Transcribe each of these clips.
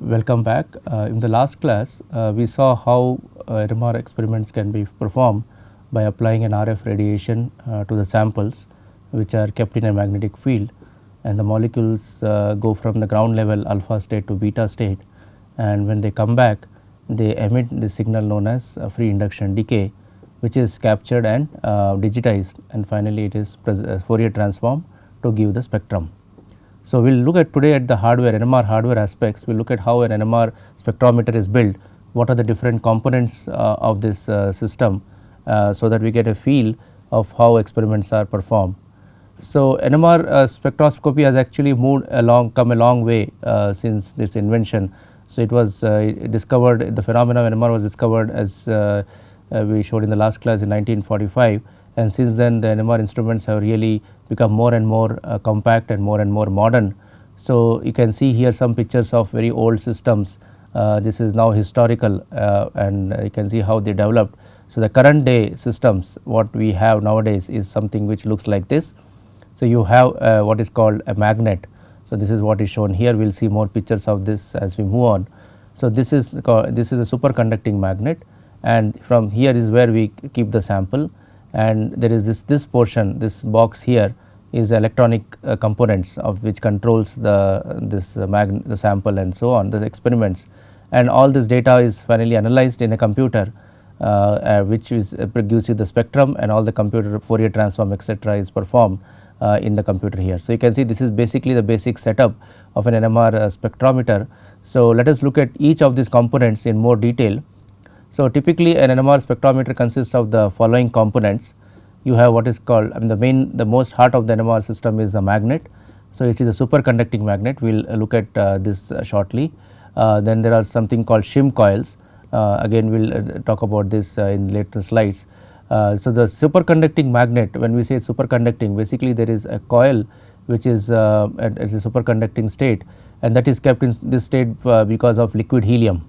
Welcome back. In the last class, we saw how NMR experiments can be performed by applying an RF radiation to the samples which are kept in a magnetic field, and the molecules go from the ground level alpha state to beta state, and when they come back they emit the signal known as free induction decay, which is captured and digitized, and finally it is Fourier transform to give the spectrum. So, we will look at today at the hardware NMR hardware aspects. We will look at how an NMR spectrometer is built, what are the different components of this system, so that we get a feel of how experiments are performed. So, NMR spectroscopy has actually come a long way since this invention. So, it was discovered, the phenomenon of NMR was discovered as we showed in the last class in 1945, and since then the NMR instruments have really become more and more compact and more modern. So, you can see here some pictures of very old systems. This is now historical, and you can see how they developed. So, the current day systems what we have nowadays is something which looks like this. So, you have what is called a magnet. So, this is what is shown here. We will see more pictures of this as we move on. So, this is a superconducting magnet, and from here is where we keep the sample, and there is this portion, this box here is electronic components of which controls the sample and so on, the experiments, and all this data is finally analyzed in a computer which gives you the spectrum, and all the computer Fourier transform etc. is performed in the computer here. So, you can see this is basically the basic setup of an NMR spectrometer. So, let us look at each of these components in more detail. So, typically an NMR spectrometer consists of the following components. You have what is called, the most heart of the NMR system is the magnet. So, it is a superconducting magnet. We will look at this shortly. Then there are something called shim coils. Again we will talk about this in later slides. So, the superconducting magnet, when we say superconducting, basically there is a coil which is at a superconducting state, and that is kept in this state because of liquid helium.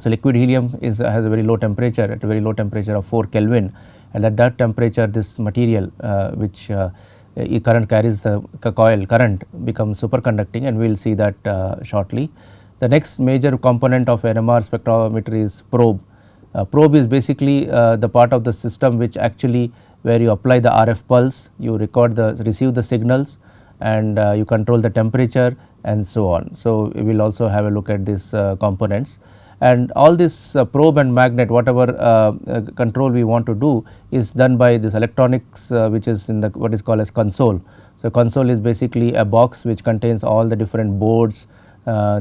So, liquid helium has a very low temperature, at a very low temperature of 4 Kelvin, and at that temperature this material which current carries the coil current becomes superconducting, and we will see that shortly. The next major component of NMR spectrometer is probe. Probe is basically the part of the system which actually where you apply the RF pulse, you receive the signals, and you control the temperature and so on. So, we will also have a look at these components, and all this probe and magnet, whatever control we want to do is done by this electronics which is in the what is called as console. So, console is basically a box which contains all the different boards,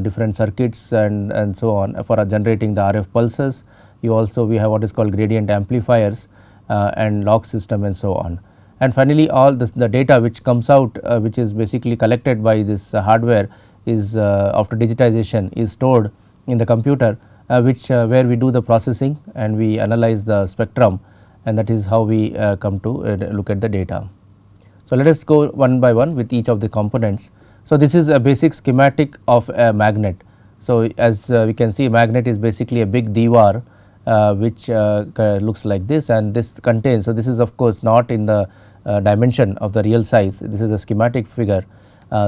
different circuits and so on for generating the RF pulses. We have what is called gradient amplifiers and log system and so on. And finally, all the data which comes out which is basically collected by this hardware is after digitization is stored in the computer, where we do the processing and we analyze the spectrum, and that is how we come to look at the data. So, let us go one by one with each of the components. So, this is a basic schematic of a magnet. So, as we can see, magnet is basically a big diwar which looks like this, and this contains, so this is of course not in the dimension of the real size, this is a schematic figure.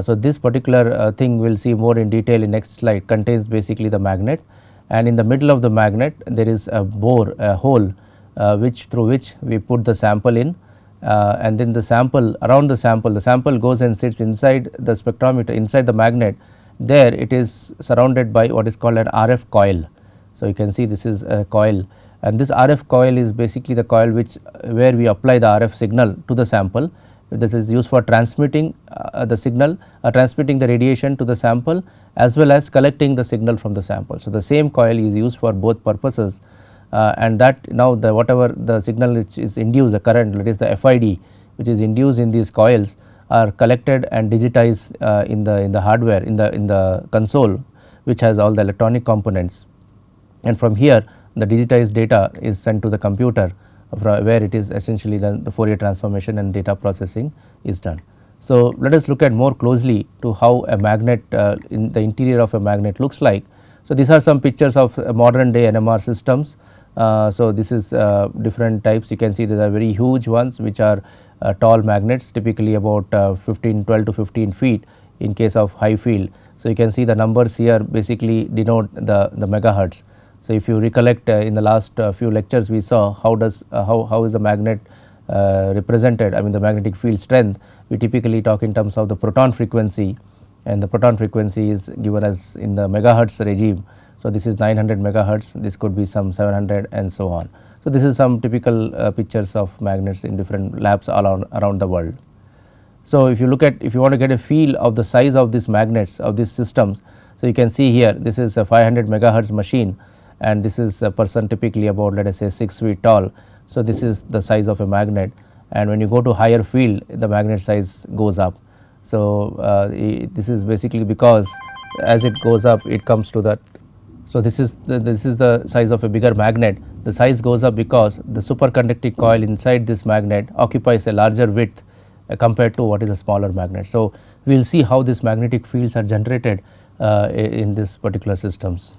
So, this particular thing we will see more in detail in next slide, contains basically the magnet, and in the middle of the magnet there is a bore, a hole through which we put the sample in, and then the sample goes and sits inside the spectrometer, inside the magnet. There it is surrounded by what is called an RF coil. So, you can see this is a coil, and this RF coil is basically the coil where we apply the RF signal to the sample. This is used for transmitting the signal, transmitting the radiation to the sample, as well as collecting the signal from the sample. So, the same coil is used for both purposes, and that now whatever the signal which is induced, the current, that is the FID which is induced in these coils, are collected and digitized in the hardware, in the console which has all the electronic components, and from here the digitized data is sent to the computer where it is essentially done, the Fourier transformation and data processing is done. So, let us look at more closely to how a magnet in the interior of a magnet looks like. So, these are some pictures of modern day NMR systems. So, this is different types. You can see there are very huge ones which are tall magnets, typically about 12 to 15 feet in case of high field. So, you can see the numbers here basically denote the megahertz. So, if you recollect in the last few lectures we saw how is the magnet represented, I mean the magnetic field strength. We typically talk in terms of the proton frequency, and the proton frequency is given as in the megahertz regime. So, this is 900 megahertz, this could be some 700 and so on. So, this is some typical pictures of magnets in different labs around the world. So, if you want to get a feel of the size of these magnets of these systems, so you can see here this is a 500 megahertz machine, and this is a person typically about, let us say, 6 feet tall. So, this is the size of a magnet, and when you go to higher field the magnet size goes up. So, this is basically because as it goes up it comes to that. So, this is the size of a bigger magnet. The size goes up because the superconducting coil inside this magnet occupies a larger width compared to what is a smaller magnet. So, we will see how these magnetic fields are generated in this particular systems.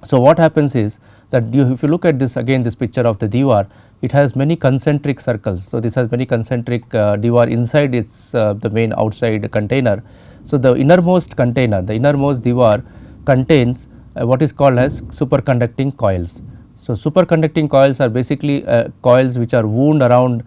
So, what happens is that if you look at this again, this picture of the diwar, it has many concentric circles. So, this has many concentric diwar inside its the main outside container. So, the innermost container, the innermost diwar contains what is called as superconducting coils. So, superconducting coils are basically coils which are wound around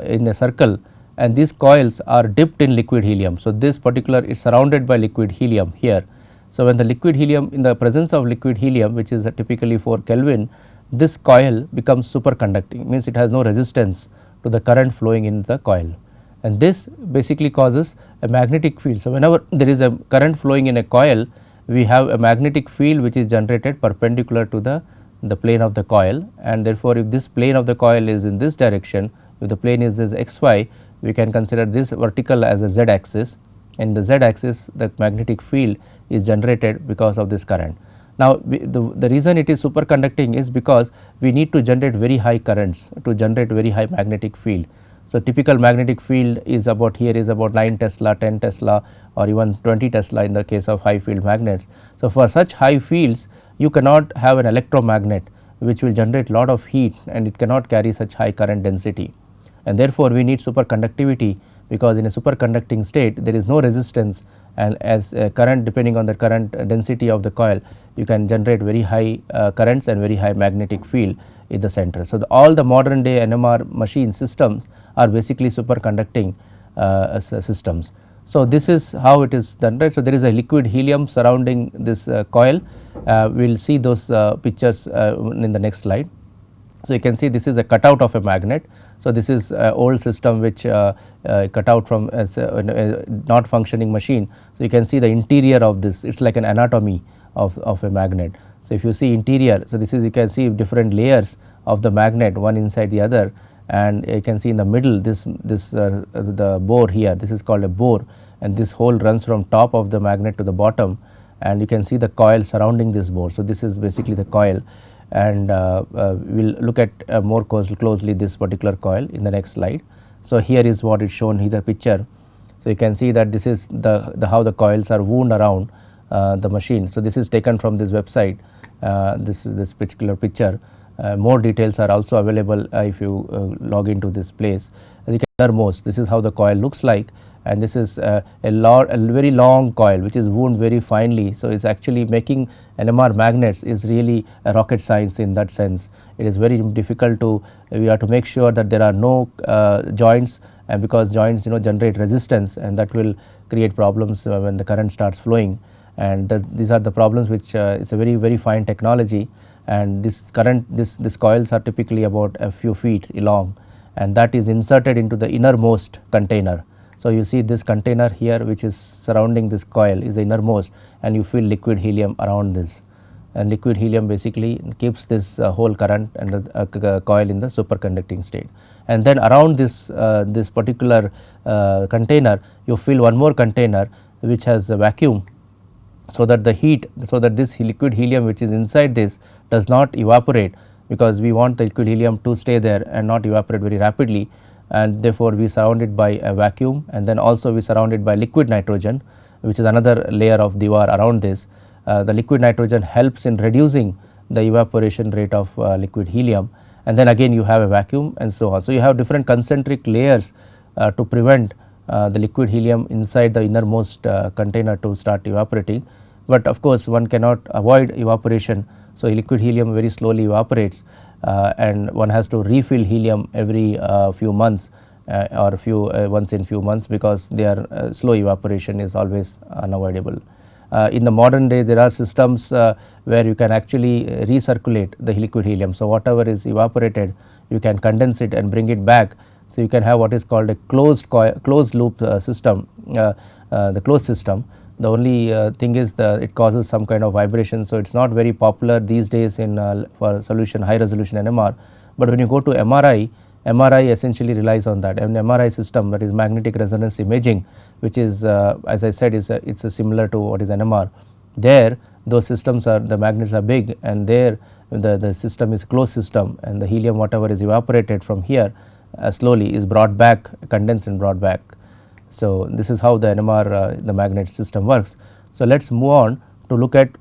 in a circle, and these coils are dipped in liquid helium. So, this particular is surrounded by liquid helium here. So, when the liquid helium, in the presence of liquid helium, which is typically 4 Kelvin, this coil becomes superconducting, means it has no resistance to the current flowing in the coil, and this basically causes a magnetic field. So, whenever there is a current flowing in a coil, we have a magnetic field which is generated perpendicular to the plane of the coil, and therefore, if this plane of the coil is in this direction, if the plane is this xy, we can consider this vertical as a z axis, and the z axis the magnetic field is generated because of this current. Now, the reason it is superconducting is because we need to generate very high currents to generate very high magnetic field. So, typical magnetic field is about 9 Tesla, 10 Tesla or even 20 Tesla in the case of high field magnets. So, for such high fields you cannot have an electromagnet which will generate lot of heat, and it cannot carry such high current density, and therefore, we need superconductivity, because in a superconducting state there is no resistance, and as current, depending on the current density of the coil, you can generate very high currents and very high magnetic field in the center. So, all the modern day NMR machine systems are basically superconducting systems. So, this is how it is done, right. So, there is a liquid helium surrounding this coil. We will see those pictures in the next slide. So, you can see this is a cutout of a magnet. So, this is old system which cut out from a not functioning machine. So, you can see the interior of this, it is like an anatomy of a magnet. So, if you see interior, so this is, you can see different layers of the magnet one inside the other, and you can see in the middle the bore here, this is called a bore, and this hole runs from top of the magnet to the bottom, and you can see the coil surrounding this bore. So, this is basically the coil, and we will look at more closely this particular coil in the next slide. So, here is what is shown in the picture. So, you can see that this is the how the coils are wound around the machine. So, this is taken from this website, this particular picture. More details are also available if you log into this place. As you can innermost, this is how the coil looks like, and this is a very long coil which is wound very finely. So, it is actually making NMR magnets is really a rocket science in that sense. It is very difficult to, we have to make sure that there are no joints, and because joints generate resistance, and that will create problems when the current starts flowing, and these are the problems which is a very fine technology, and this coils are typically about a few feet long, and that is inserted into the innermost container. So, you see this container here which is surrounding this coil is the innermost, and you fill liquid helium around this, and liquid helium basically keeps this whole current and the coil in the superconducting state. And then around this particular container you fill one more container which has a vacuum, so that the heat, so that this liquid helium which is inside this does not evaporate, because we want the liquid helium to stay there and not evaporate very rapidly, and therefore, we surround it by a vacuum, and then also we surround it by liquid nitrogen, which is another layer of diwar around this. The liquid nitrogen helps in reducing the evaporation rate of liquid helium, and then again you have a vacuum and so on. So, you have different concentric layers to prevent the liquid helium inside the innermost container to start evaporating, but of course one cannot avoid evaporation. So, liquid helium very slowly evaporates and one has to refill helium every few months or once in few months, because their slow evaporation is always unavoidable. In the modern day, there are systems where you can actually recirculate the liquid helium. So, whatever is evaporated, you can condense it and bring it back. So, you can have what is called a closed loop system, the closed system. The only thing is that it causes some kind of vibration. So, it is not very popular these days in for solution high resolution NMR, but when you go to MRI essentially relies on that. An MRI system, that is magnetic resonance imaging, which is as I said is it's similar to what is NMR. There those systems are, the magnets are big, and there the system is closed system, and the helium whatever is evaporated from here slowly is brought back, condensed and brought back. So, this is how the NMR the magnet system works. So, let us move on to look at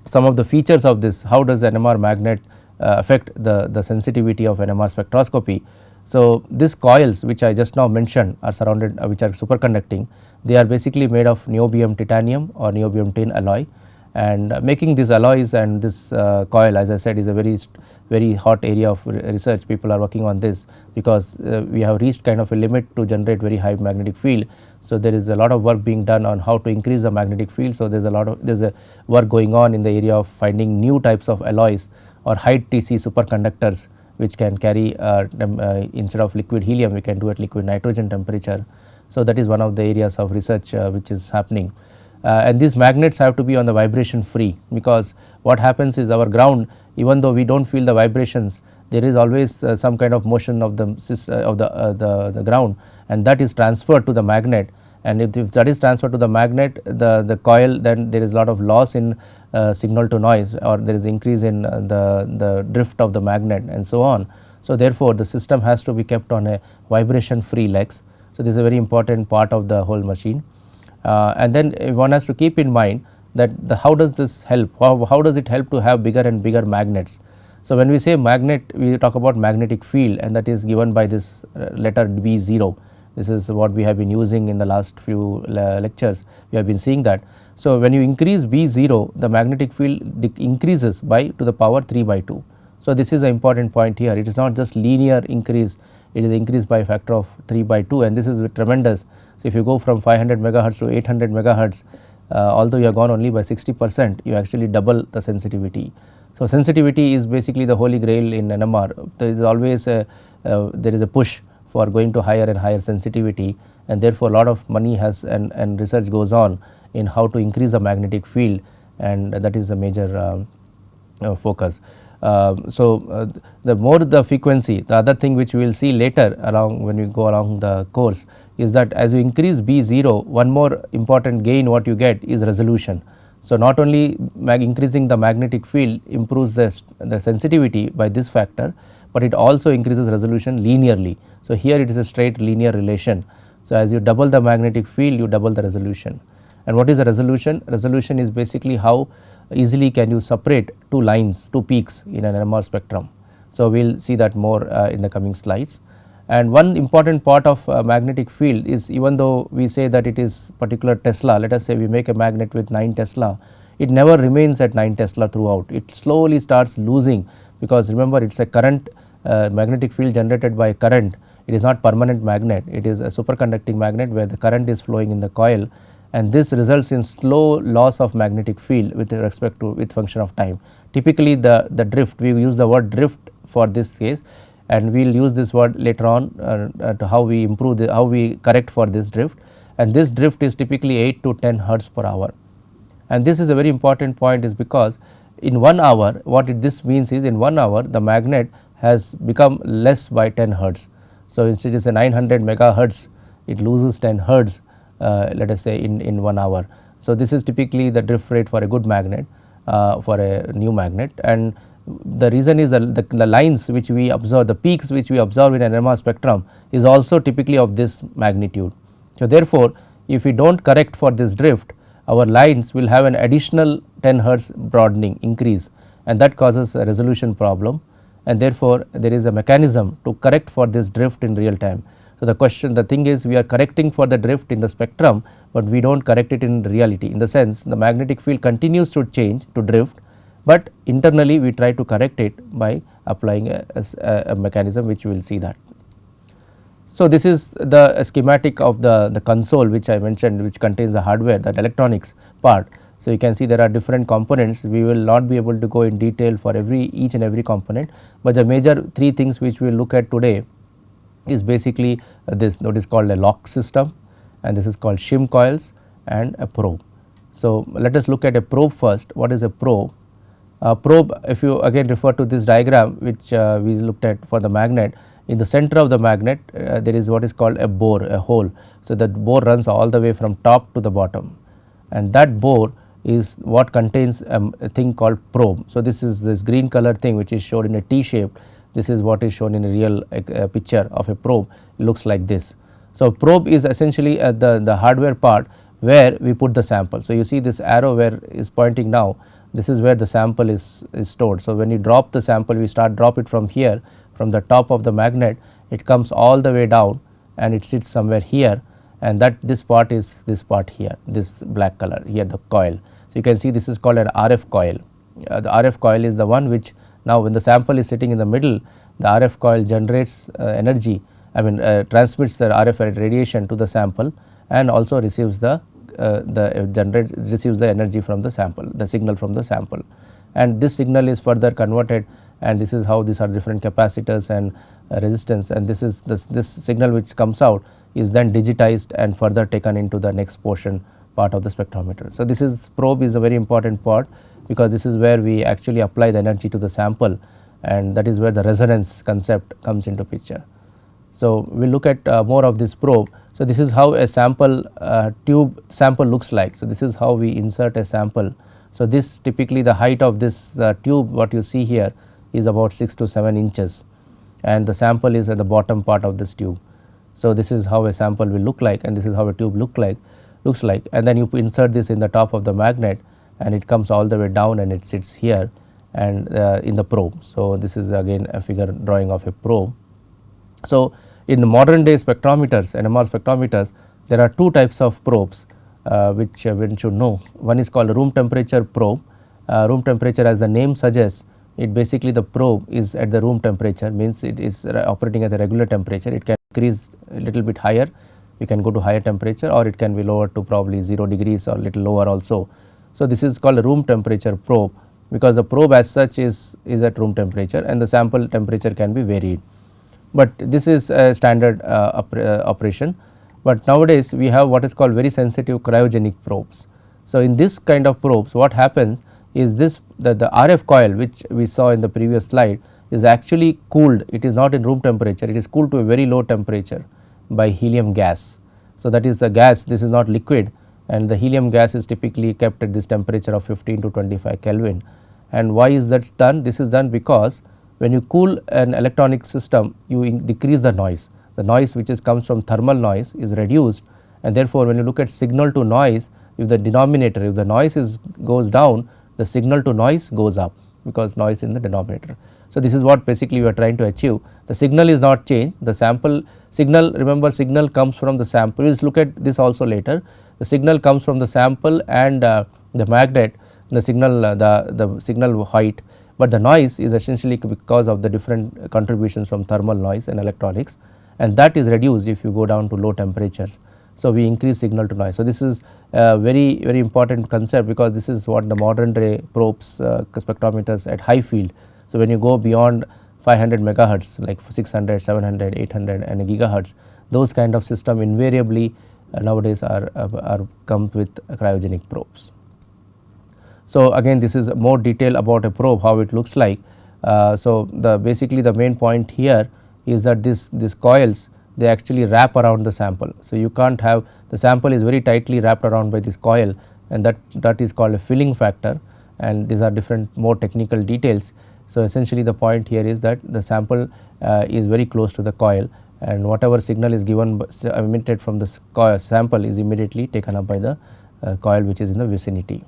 some of the features of this. How does the NMR magnet affect the sensitivity of NMR spectroscopy. So, these coils which I just now mentioned are surrounded which are superconducting. They are basically made of niobium titanium or niobium tin alloy, and making these alloys and this coil, as I said, is a very hot area of research. People are working on this because we have reached kind of a limit to generate very high magnetic field. So, there is a lot of work being done on how to increase the magnetic field. So, there is a work going on in the area of finding new types of alloys or high TC superconductors which can carry instead of liquid helium we can do at liquid nitrogen temperature. So, that is one of the areas of research which is happening. And these magnets have to be on the vibration free, because what happens is our ground, even though we do not feel the vibrations, there is always some kind of motion of the ground, and that is transferred to the magnet. And if that is transferred to the magnet, the coil, then there is a lot of loss in signal to noise, or there is increase in the drift of the magnet and so on. So, therefore, the system has to be kept on a vibration free legs. So, this is a very important part of the whole machine. And then one has to keep in mind that how does this help, how does it help to have bigger and bigger magnets. So, when we say magnet, we talk about magnetic field, and that is given by this letter B0. This is what we have been using in the last few lectures, we have been seeing that. So, when you increase B0, the magnetic field increases by to the power 3 by 2. So, this is an important point here. It is not just linear increase, it is increased by a factor of 3 by 2, and this is tremendous. So, if you go from 500 megahertz to 800 megahertz, although you have gone only by 60%, you actually double the sensitivity. So, sensitivity is basically the holy grail in NMR. There is always there is a push for going to higher and higher sensitivity, and therefore, a lot of money has and research goes on in how to increase the magnetic field, and that is a major focus. The more the frequency, the other thing which we will see later along when we go along the course is that as you increase B0, one more important gain what you get is resolution. So, not only increasing the magnetic field improves the sensitivity by this factor, but it also increases resolution linearly. So, here it is a straight linear relation. So, as you double the magnetic field, you double the resolution. And what is the resolution? Resolution is basically how easily can you separate two lines, two peaks in an NMR spectrum. So, we will see that more in the coming slides. And one important part of magnetic field is, even though we say that it is particular Tesla, let us say we make a magnet with 9 Tesla, it never remains at 9 Tesla throughout. It slowly starts losing, because remember it is a current magnetic field generated by current. It is not permanent magnet, it is a superconducting magnet where the current is flowing in the coil, and this results in slow loss of magnetic field with respect to with function of time. Typically the drift, we use the word drift for this case, and we will use this word later on to how we improve how we correct for this drift, and this drift is typically 8 to 10 hertz per hour. And this is a very important point, is because in 1 hour this means is in 1 hour the magnet has become less by 10 hertz. So, instead it is a 900 megahertz, it loses 10 hertz let us say in 1 hour. So, this is typically the drift rate for a good magnet, for a new magnet, and the reason is that the lines which we observe, the peaks which we observe in an NMR spectrum is also typically of this magnitude. So, therefore, if we do not correct for this drift, our lines will have an additional 10 hertz broadening increase, and that causes a resolution problem, and therefore, there is a mechanism to correct for this drift in real time. So, the thing is we are correcting for the drift in the spectrum, but we do not correct it in reality, in the sense the magnetic field continues to change to drift, but internally we try to correct it by applying a mechanism which we will see that. So, this is the schematic of the console which I mentioned, which contains the hardware, that electronics part. So, you can see there are different components. We will not be able to go in detail for each and every component, but the major three things which we will look at today is basically this, what is called a lock system, and this is called shim coils and a probe. So, let us look at a probe first. What is a probe? Probe, if you again refer to this diagram which we looked at for the magnet, in the center of the magnet there is what is called a bore, a hole. So, that bore runs all the way from top to the bottom, and that bore is what contains a thing called probe. So, this is this green color thing which is shown in a T shape. This is what is shown in a real picture of a probe. It looks like this. So, probe is essentially the hardware part where we put the sample. So, you see this arrow where is pointing now, this is where the sample is stored. So, when you drop the sample, we drop it from here, from the top of the magnet, it comes all the way down and it sits somewhere here, and that this part is this part here, this black color here, the coil. So, you can see this is called an RF coil. The RF coil is the one which, now when the sample is sitting in the middle, the RF coil generates energy, transmits the RF radiation to the sample and also receives receives the energy from the sample, the signal from the sample, and this signal is further converted, and this is how these are different capacitors and resistance, and this is this signal which comes out is then digitized and further taken into the next part of the spectrometer. So, this is probe is a very important part, because this is where we actually apply the energy to the sample, and that is where the resonance concept comes into picture. So, we will look at more of this probe. So, this is how a sample tube sample looks like. So, this is how we insert a sample. So, this typically the height of this tube what you see here is about 6 to 7 inches, and the sample is at the bottom part of this tube. So, this is how a sample will look like, and this is how a tube looks like, and then you insert this in the top of the magnet, and it comes all the way down and it sits here and in the probe. So, this is again a figure drawing of a probe. So, in modern day spectrometers, NMR spectrometers, there are two types of probes which one should know. One is called room temperature probe. Room temperature, as the name suggests, it basically the probe is at the room temperature, means it is operating at the regular temperature. It can increase a little bit higher, we can go to higher temperature, or it can be lower to probably 0 degrees or little lower also. So, this is called a room temperature probe, because the probe as such is at room temperature and the sample temperature can be varied, but this is a standard operation. But nowadays we have what is called very sensitive cryogenic probes. So, in this kind of probes, what happens is the RF coil which we saw in the previous slide is actually cooled. It is not in room temperature, it is cooled to a very low temperature by helium gas. So, that is the gas, this is not liquid, and the helium gas is typically kept at this temperature of 15 to 25 Kelvin. And why is that done? This is done because when you cool an electronic system, you decrease the noise. The noise which comes from thermal noise is reduced, and therefore, when you look at signal to noise, if the denominator, if the noise goes down, the signal to noise goes up, because noise in the denominator. So, this is what basically we are trying to achieve. The signal is not changed, the sample signal, remember signal comes from the sample. We will look at this also later. The signal comes from the sample and the magnet, the signal height, but the noise is essentially because of the different contributions from thermal noise and electronics, and that is reduced if you go down to low temperatures. So, we increase signal to noise. So, this is a very important concept, because this is what the modern day probes, spectrometers at high field. So, when you go beyond 500 megahertz like 600, 700, 800 and a gigahertz, those kind of system invariably nowadays are come with cryogenic probes. So, again this is more detail about a probe, how it looks like. So, basically the main point here is that these coils, they actually wrap around the sample. So, you can't have, the sample is very tightly wrapped around by this coil, and that is called a filling factor, and these are different more technical details. So, essentially the point here is that the sample is very close to the coil, and whatever signal is given emitted from the sample is immediately taken up by the coil which is in the vicinity.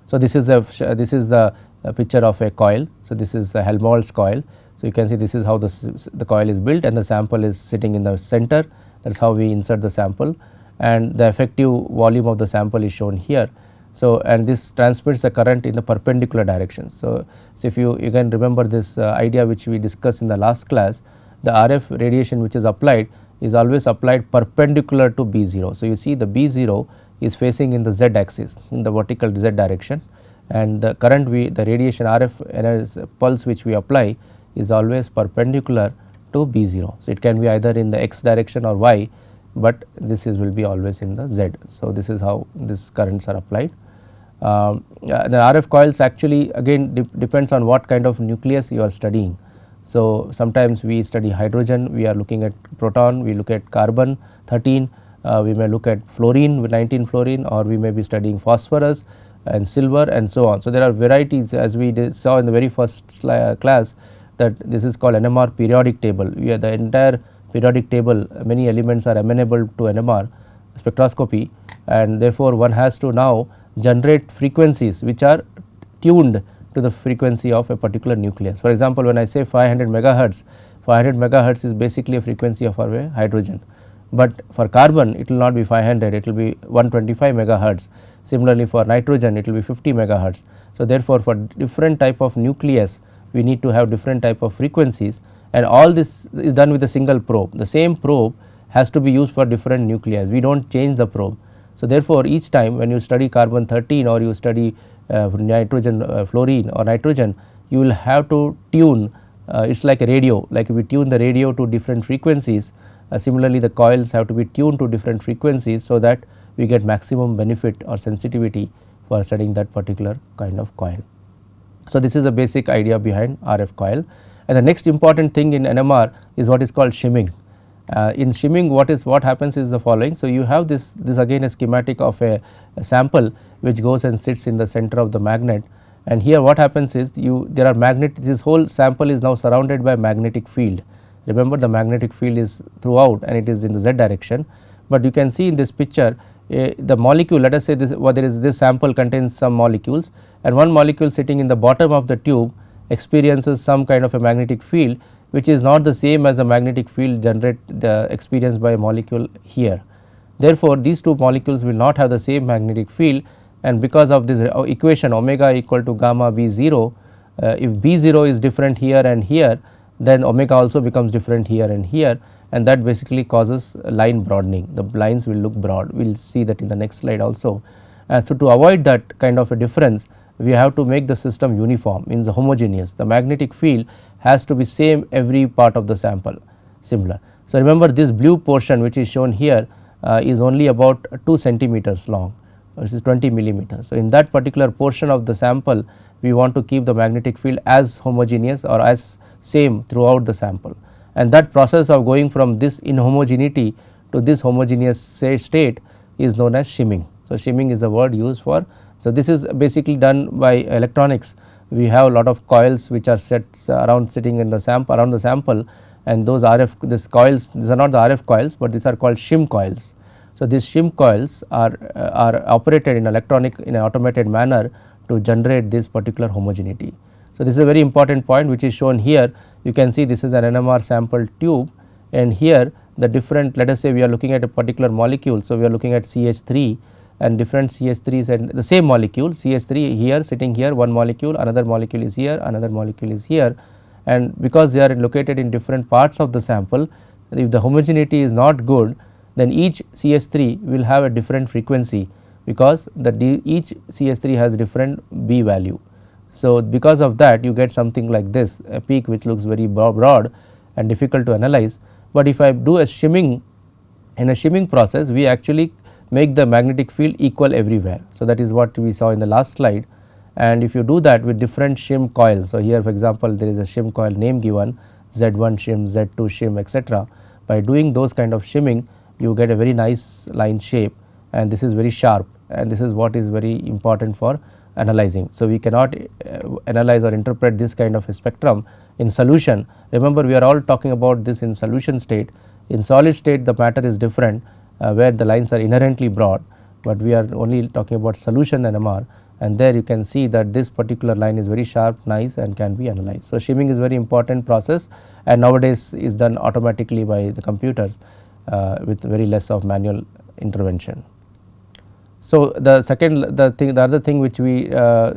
So, this is the picture of a coil. So, this is a Helmholtz coil. So, you can see this is how the coil is built and the sample is sitting in the center, that is how we insert the sample, and the effective volume of the sample is shown here. So, and this transmits the current in the perpendicular direction. So, if you can remember this idea which we discussed in the last class, the RF radiation which is applied is always applied perpendicular to B0. So, you see the B0 is facing in the z axis, in the vertical z direction, and the current the radiation RF pulse which we apply is always perpendicular to B0. So, it can be either in the x direction or y, but this will be always in the z. So, this is how these currents are applied. The RF coils actually again depends on what kind of nucleus you are studying. So, sometimes we study hydrogen, we are looking at proton, we look at carbon 13, we may look at fluorine, 19 fluorine, or we may be studying phosphorus and silver and so on. So, there are varieties, as we saw in the very first class, that this is called NMR periodic table. We have the entire periodic table, many elements are amenable to NMR spectroscopy, and therefore, one has to now generate frequencies which are tuned to the frequency of a particular nucleus. For example, when I say 500 megahertz, 500 megahertz is basically a frequency of our hydrogen, but for carbon it will not be 500, it will be 125 megahertz. Similarly, for nitrogen it will be 50 megahertz. So, therefore, for different type of nucleus we need to have different type of frequencies, and all this is done with a single probe. The same probe has to be used for different nuclei, we do not change the probe. So, therefore, each time when you study carbon 13 or you study nitrogen fluorine or nitrogen, you will have to tune, it is like a radio, like we tune the radio to different frequencies. Similarly, the coils have to be tuned to different frequencies, so that we get maximum benefit or sensitivity for studying that particular kind of coil. So, this is a basic idea behind RF coil, and the next important thing in NMR is what is called shimming. In shimming, what happens is the following. So, you have this again a schematic of a sample which goes and sits in the center of the magnet, and here what happens is there are this whole sample is now surrounded by magnetic field. Remember, the magnetic field is throughout and it is in the z direction, but you can see in this picture the molecule, let us say this sample contains some molecules, and one molecule sitting in the bottom of the tube experiences some kind of a magnetic field which is not the same as the magnetic field experienced by a molecule here. Therefore, these two molecules will not have the same magnetic field, and because of this equation omega equal to gamma B0, if B0 is different here and here, then omega also becomes different here and here, and that basically causes line broadening. The lines will look broad, we will see that in the next slide also. So, to avoid that kind of a difference, we have to make the system uniform, means homogeneous. The magnetic field has to be same every part of the sample, similar. So, remember, this blue portion which is shown here is only about 2 centimeters long, which is 20 millimeters. So, in that particular portion of the sample, we want to keep the magnetic field as homogeneous or as same throughout the sample, and that process of going from this inhomogeneity to this homogeneous state is known as shimming. So, shimming is the word used for. So, this is basically done by electronics. We have a lot of coils which are sitting in the sample, around the sample, and those these coils, these are not the RF coils, but these are called shim coils. So, these shim coils are operated in an automated manner to generate this particular homogeneity. So, this is a very important point which is shown here. You can see this is an NMR sample tube, and here the different, let us say we are looking at a particular molecule. So, we are looking at CH3 and different CH3s and the same molecule, CH3 here sitting here, one molecule, another molecule is here, another molecule is here, and because they are located in different parts of the sample, if the homogeneity is not good, then each CH3 will have a different frequency, because each CH3 has different B value. So, because of that you get something like this, a peak which looks very broad and difficult to analyze. But if I do a shimming, in a shimming process we actually make the magnetic field equal everywhere. So, that is what we saw in the last slide, and if you do that with different shim coils. So, here for example, there is a shim coil name given, Z1 shim, Z2 shim, etc. By doing those kind of shimming, you get a very nice line shape, and this is very sharp, and this is what is very important for analyzing. So, we cannot analyze or interpret this kind of a spectrum in solution. Remember, we are all talking about this in solution state. In solid state the matter is different, where the lines are inherently broad, but we are only talking about solution NMR, and there you can see that this particular line is very sharp, nice, and can be analyzed. So, shimming is very important process, and nowadays is done automatically by the computer with very less of manual intervention. So, the other thing which we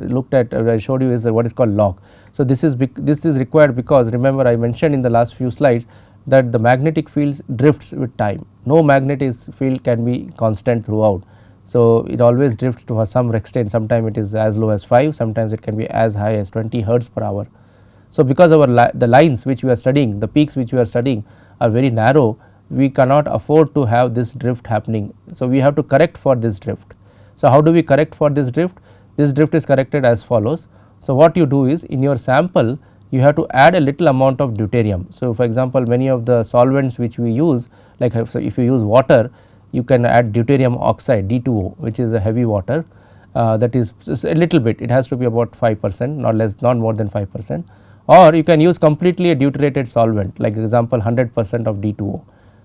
looked at, I showed you, is what is called lock. So, this is required because remember I mentioned in the last few slides that the magnetic field drifts with time. No magnetic field can be constant throughout. So, it always drifts to some extent, sometimes it is as low as 5, sometimes it can be as high as 20 hertz per hour. So, because the lines which we are studying, the peaks which we are studying are very narrow, we cannot afford to have this drift happening. So, we have to correct for this drift. So, how do we correct for this drift? This drift is corrected as follows. So, what you do is in your sample you have to add a little amount of deuterium. So, for example, many of the solvents which we use, like so if you use water, you can add deuterium oxide D2O, which is a heavy water, that is a little bit, it has to be about 5%, not more than 5%, or you can use completely a deuterated solvent, like example 100% of D2O.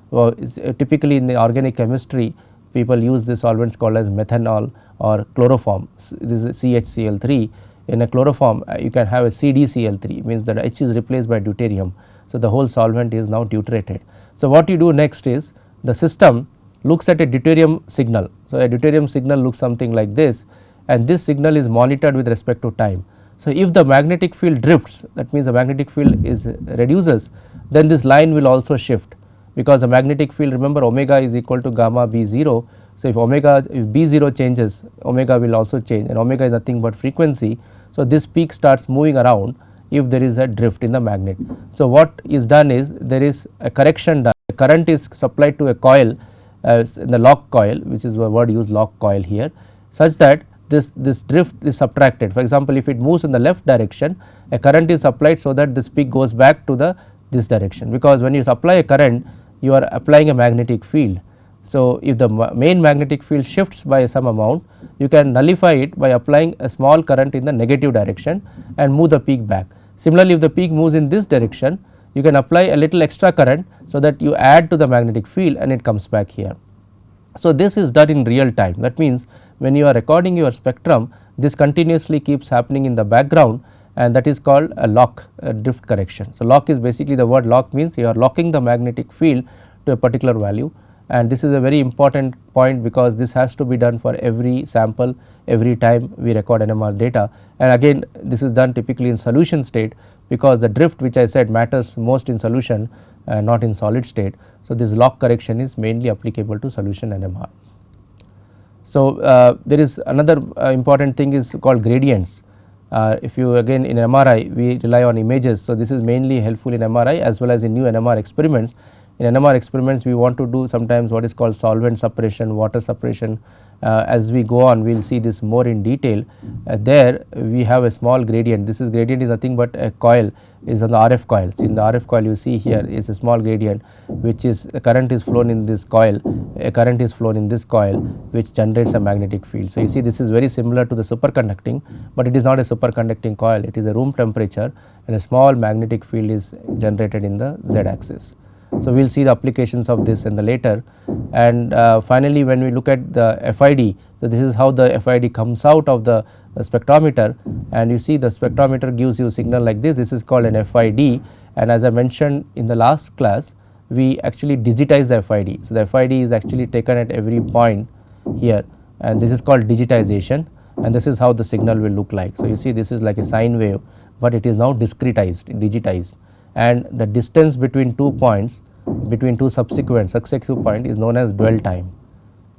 Well, typically in the organic chemistry people use the solvents called as methanol or chloroform. This is CHCl3. In a chloroform you can have a CdCl3, means that H is replaced by deuterium. So, the whole solvent is now deuterated. So, what you do next is the system looks at a deuterium signal. So, a deuterium signal looks something like this, and this signal is monitored with respect to time. So, if the magnetic field drifts, that means the magnetic field reduces, then this line will also shift, because the magnetic field, remember, omega is equal to gamma B0. So, if B0 changes, omega will also change, and omega is nothing but frequency. So, this peak starts moving around if there is a drift in the magnet. So, what is done is there is a correction done. The current is supplied to a coil, in the lock coil, which is the word used, lock coil here, such that this drift is subtracted. For example, if it moves in the left direction, a current is supplied so that this peak goes back to this direction, because when you supply a current you are applying a magnetic field. So, if the main magnetic field shifts by some amount, you can nullify it by applying a small current in the negative direction and move the peak back. Similarly, if the peak moves in this direction, you can apply a little extra current so that you add to the magnetic field and it comes back here. So, this is done in real time. That means, when you are recording your spectrum, this continuously keeps happening in the background, and that is called a lock, drift correction. So, lock is basically, the word lock means you are locking the magnetic field to a particular value, and this is a very important point because this has to be done for every sample every time we record NMR data, and again this is done typically in solution state, because the drift which I said matters most in solution, not in solid state. So, this lock correction is mainly applicable to solution NMR. So, there is another important thing is called gradients. If you again in MRI we rely on images. So, this is mainly helpful in MRI as well as in new NMR experiments. In NMR experiments we want to do sometimes what is called solvent separation, water separation. As we go on we will see this more in detail. There we have a small gradient. This is gradient is nothing but a coil is on the RF coils. In the RF coil you see here is a small gradient which is a current is flown in this coil, a current is flown in this coil which generates a magnetic field. So, you see this is very similar to the superconducting, but it is not a superconducting coil, it is a room temperature, and a small magnetic field is generated in the z axis. So, we will see the applications of this in the later, and finally, when we look at the FID, so this is how the FID comes out of the spectrometer, and you see the spectrometer gives you a signal like this is called an FID, and as I mentioned in the last class we actually digitize the FID. So, the FID is actually taken at every point here, and this is called digitization, and this is how the signal will look like. So, you see this is like a sine wave, but it is now discretized, digitized, and the distance between 2 points, between two successive points is known as dwell time,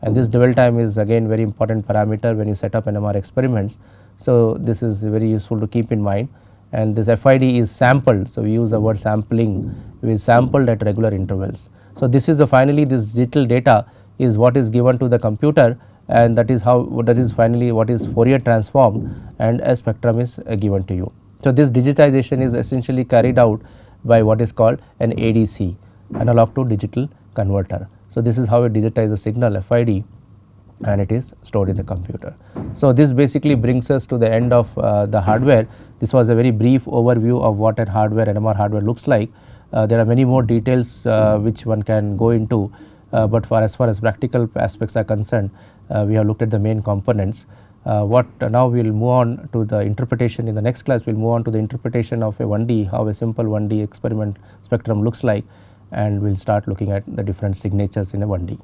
and this dwell time is again very important parameter when you set up NMR experiments. So, this is very useful to keep in mind, and this FID is sampled. So, we use the word sampling, we sampled at regular intervals. So, this is finally this digital data is what is given to the computer, and that is finally what is Fourier transformed, and a spectrum is given to you. So, this digitization is essentially carried out by what is called an ADC, analog to digital converter. So, this is how it digitizes the signal FID, and it is stored in the computer. So, this basically brings us to the end of the hardware. This was a very brief overview of what a hardware, NMR hardware looks like. There are many more details which one can go into, but as far as practical aspects are concerned, we have looked at the main components. Now we will move on to the interpretation. In the next class we will move on to the interpretation of a 1D, how a simple 1D experiment spectrum looks like, and we will start looking at the different signatures in a 1D.